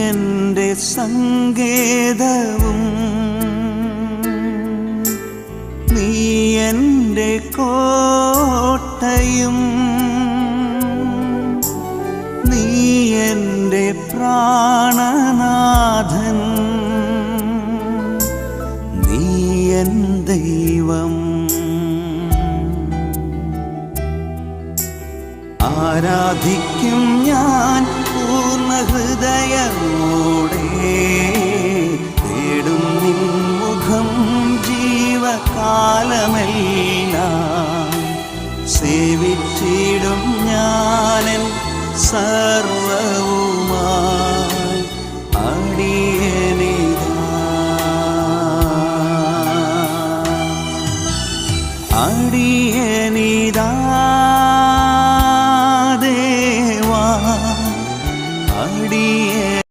എൻ്റെ സങ്കേതവും നീ എൻ്റെ കോട്ടയും നീ എൻ്റെ പ്രാണനാഥൻ നീ എൻ ദൈവം. ആരാധിക്കും ഞാൻ പൂർണ്ണ ഹൃദയമോടെ, തേടും നിൻ മുഖം ജീവകാലമെല്ലാം, സേവിച്ചിടും ഞാനെൻ സർവ്വവും.